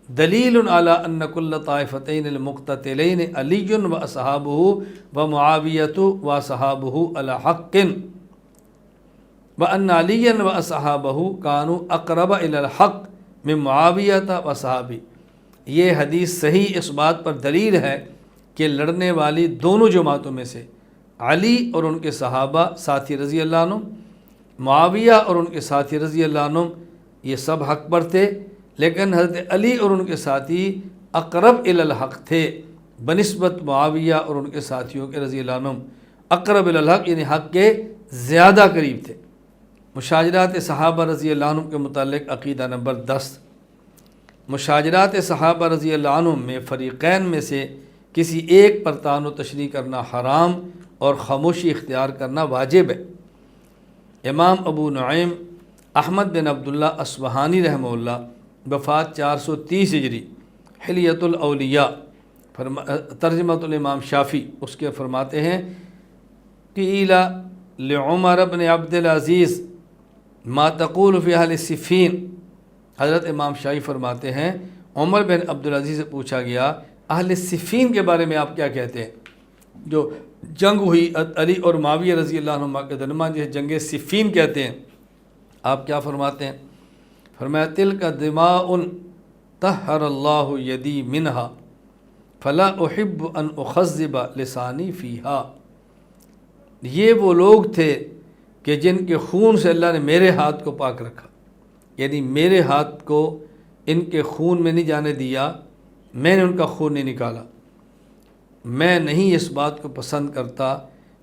دَلِيلٌ عَلَىٰ أَنَّ كُلَّ طَائِفَتَيْنِ الْمُقْتَتِلَيْنِ عَلِيٌّ وَأَصْحَابُهُ وَمُعَاوِيَةُ وَأَصْحَابُهُ عَلَىٰ حَقٍّ وَأَنَّ عَلِيًّا وَأَصْحَابَهُ كَانُوا أَقْرَبَ إِلَى الْحَقِّ مِن مُعَاوِيَةَ وَأَصْحَابِهِ، یہ حدیث صحیح اس بات پر دلیل ہے کہ لڑنے والی دونوں جماعتوں میں سے علی اور ان کے صحابہ ساتھی رضی اللہ عنہ، معاویہ اور ان کے ساتھی رضی اللہ عنہ، یہ سب حق پر تھے، لیکن حضرت علی اور ان کے ساتھی اقرب الی الحق تھے بنسبت معاویہ اور ان کے ساتھیوں کے رضی اللہ عنہ، اقرب الی الحق یعنی حق کے زیادہ قریب تھے۔ مشاجرات صحابہ رضی اللہ عنہ کے متعلق عقیدہ نمبر 10، مشاجرات صحابہ رضی اللہ عنہ میں فریقین میں سے کسی ایک پر طعن و تشریح کرنا حرام اور خاموشی اختیار کرنا واجب ہے۔ امام ابو نعیم احمد بن عبداللہ اصبہانی رحمہ اللہ، وفات 430 ہجری، حلیۃ الاولیاء، ترجمۃ الامام شافعی، اس کے فرماتے ہیں قیل لعمر بن عبد العزیز ما تقول فی اہل صفین، حضرت امام شافعی فرماتے ہیں عمر بن عبد العزیز سے پوچھا گیا اہل صفین کے بارے میں آپ کیا کہتے ہیں، جو جنگ ہوئی علی اور معاویہ رضی اللہ عنہما کے درمیان جسے جنگ صفین کہتے ہیں، آپ کیا فرماتے ہیں؟ فرمایا تلک دماء طہر اللہ یدی منہا فلا احب ان اخذب لسانی فیہا، یہ وہ لوگ تھے کہ جن کے خون سے اللہ نے میرے ہاتھ کو پاک رکھا، یعنی میرے ہاتھ کو ان کے خون میں نہیں جانے دیا، میں نے ان کا خون نہیں نکالا۔ میں نہیں اس بات کو پسند کرتا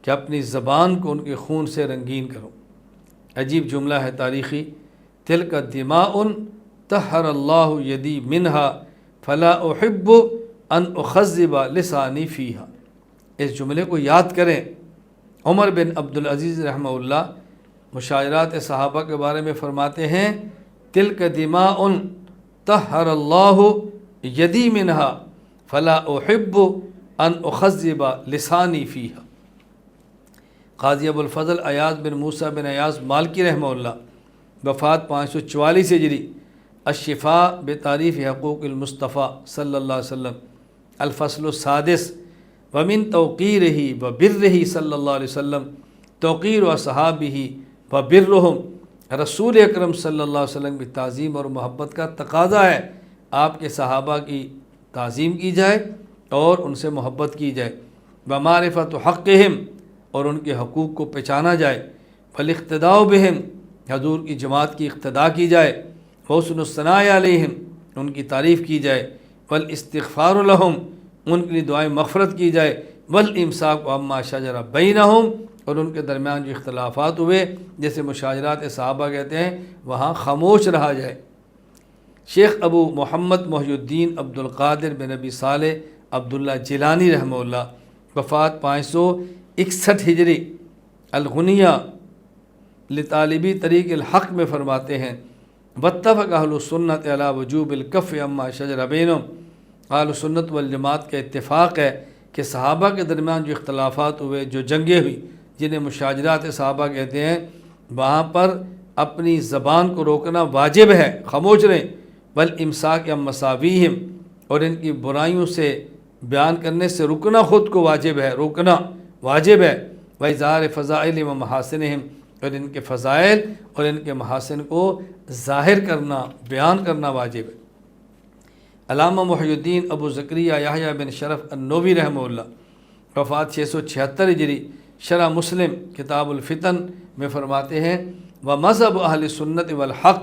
کہ اپنی زبان کو ان کے خون سے رنگین کروں۔ عجیب جملہ ہے تاریخی، تلک دماء طہر اللہ یدی منہا فلا احب ان اخذب لسانی فیہا۔ اس جملے کو یاد کریں۔ عمر بن عبدالعزیز رحمہ اللہ مشاجرات صحابہ کے بارے میں فرماتے ہیں، تلک دماء طہر اللہ یدی منہا فلا احب ان اخذب لسانی فیہا۔ قاضی ابو الفضل ایاز بن موسیٰ بن ایاز مالکی رحمہ اللہ، وفات 544 ہجری، الشفاء بتعریف حقوق المصطفیٰ صلی اللہ علیہ وسلم، الفصل السادس، ومن توقیرہ وبرہ صلی اللہ علیہ وسلم توقیر اصحابہ وبرہم۔ رسول اکرم صلی اللہ علیہ وسلم کی تعظیم اور محبت کا تقاضا ہے آپ کے صحابہ کی تعظیم کی جائے اور ان سے محبت کی جائے، ومعرفت حقہم، اور ان کے حقوق کو پہچانا جائے، والاقتداء بہم، حضور کی جماعت کی اقتداء کی جائے، وحسن الثناء علیہم، ان کی تعریف کی جائے، والاستغفار لہم، ان کے لیے دعائیں مغفرت کی جائے، والامساک عما شجر بینہم، اور ان کے درمیان جو اختلافات ہوئے جیسے مشاجرات صحابہ کہتے ہیں وہاں خاموش رہا جائے۔ شیخ ابو محمد محی الدین عبد القادر بن ابی صالح عبداللہ جیلانی رحمہ اللہ، وفات 561 ہجری، الغنیہ لطالبی طریق الحق میں فرماتے ہیں، واتفق اہل السنت علی وجوب الکف عما شجر بینہم۔ اہل سنت والجماعت کا اتفاق ہے کہ صحابہ کے درمیان جو اختلافات ہوئے، جو جنگیں ہوئی جنہیں مشاجرات صحابہ کہتے ہیں، وہاں پر اپنی زبان کو روکنا واجب ہے، خاموش رہیں، والامساک عن مساویہم، اور ان کی برائیوں سے بیان کرنے سے رکنا خود کو واجب ہے، روکنا واجب ہے، وَإِظْهَارِ فَضَائِلِ وَمَحَاسِنِهِمْ، اور ان کے فضائل اور ان کے محاسن کو ظاہر کرنا، بیان کرنا واجب ہے۔ علامہ محی الدین ابو زکریا یحییٰ بن شرف النووی رحمہ اللہ، وفات 676 ہجری، شرح مسلم کتاب الفتن میں فرماتے ہیں، ومذہب اہل سنت والحق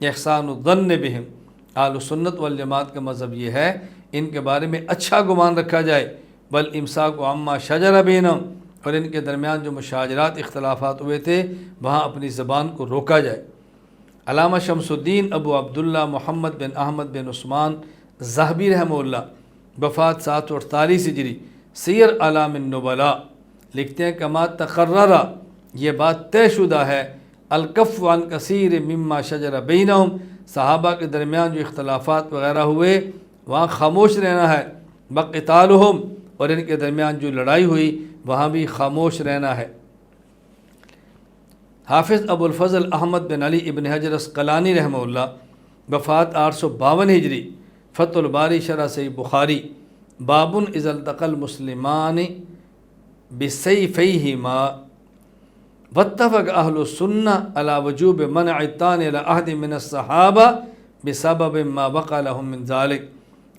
احسان الظن بہم۔ اہل سنت والجماعت کا مذہب یہ ہے ان کے بارے میں اچھا گمان رکھا جائے، والامساک عما شجر بینہم، اور ان کے درمیان جو مشاجرات اختلافات ہوئے تھے وہاں اپنی زبان کو روکا جائے۔ علامہ شمس الدین ابو عبداللہ محمد بن احمد بن عثمان ذہبی رحمہ اللہ، وفات 748 ہجری، سیر اعلام النبلاء، لکھتے ہیں کما تقررہ، یہ بات طے شدہ ہے، الکف عن کثیر مما شجر بینہم، صحابہ کے درمیان جو اختلافات وغیرہ ہوئے وہاں خاموش رہنا ہے، بقتالہم، اور ان کے درمیان جو لڑائی ہوئی وہاں بھی خاموش رہنا ہے۔ حافظ ابو الفضل احمد بن علی ابن حجر اسقلانی رحمہ اللہ، وفات 852 ہجری، فتح الباری شرح صحیح بخاری، بابٌ اذا التقى المسلمان بسیفیہما، واتفق اہل السنہ علی وجوب منع الطعن علی احد من الصحابہ بسبب ما وقع لهم من ذلک۔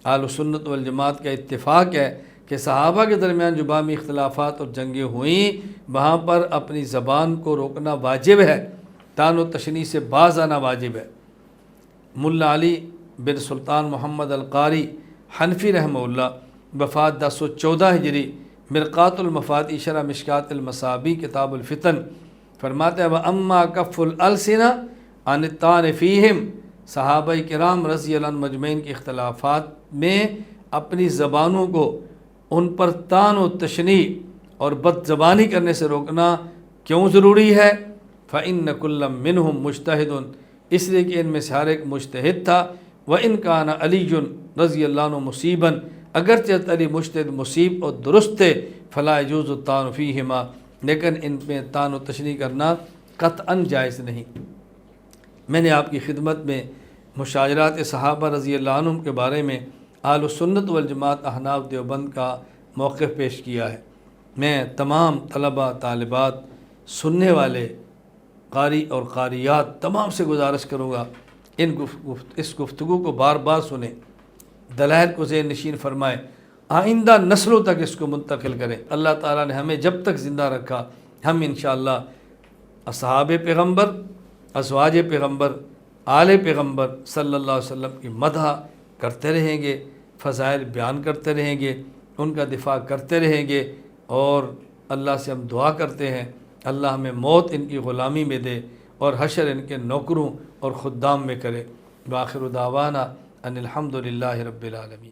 اہل سنت والجماعت کا اتفاق ہے کہ صحابہ کے درمیان جو باہمی اختلافات اور جنگیں ہوئیں وہاں پر اپنی زبان کو روکنا واجب ہے، طعن و تشنیع سے باز آنا واجب ہے۔ ملا علی بن سلطان محمد القاری حنفی رحمہ اللہ، وفات 1014 ہجری، مرقات المفاتیح شرح مشکات المصابیح کتاب الفتن، فرماتے ہیں وَأَمَّا كَفُّ الْأَلْسِنَةِ عَنِ الطَّعْنِ فِيهِمْ، صحابہ کرام رضی اللہ عنہ مجمعین کے اختلافات میں اپنی زبانوں کو ان پر طعن و تشنیع اور بد زبانی کرنے سے روکنا کیوں ضروری ہے؟ فَإِنَّ كُلًّا مِّنْهُمْ مُجْتَهِدٌ، اس لیے کہ ان میں سے ہر ایک مجتہد تھا، وَإِنْ كَانَ عَلِيٌّ رضی اللہ عنہ مصیباً، اگرچہ علی مجتہد مصیب اور درست تھے، فَلَا يَجُوزُ الطَّعْنُ فِيهِمَا، لیکن ان میں طعن و تشنیع کرنا قطعاً جائز نہیں۔ میں نے آپ کی خدمت میں مشاجرات صحابہ رضی اللہ عنہم کے بارے میں اہل سنت والجماعت احناف دیوبند کا موقف پیش کیا ہے۔ میں تمام طلباء، طالبات، سننے والے قاری اور قاریات تمام سے گزارش کروں گا اس گفتگو کو بار بار سنیں، دلائل کو ذہن نشین فرمائیں، آئندہ نسلوں تک اس کو منتقل کریں۔ اللہ تعالیٰ نے ہمیں جب تک زندہ رکھا ہم انشاءاللہ اصحاب پیغمبر، ازواج پیغمبر، آل پیغمبر صلی اللہ علیہ وسلم کی مدح کرتے رہیں گے، فضائل بیان کرتے رہیں گے، ان کا دفاع کرتے رہیں گے، اور اللہ سے ہم دعا کرتے ہیں اللہ ہمیں موت ان کی غلامی میں دے اور حشر ان کے نوکروں اور خدام میں کرے۔ وآخر دعوانا ان الحمد للہ رب العالمین۔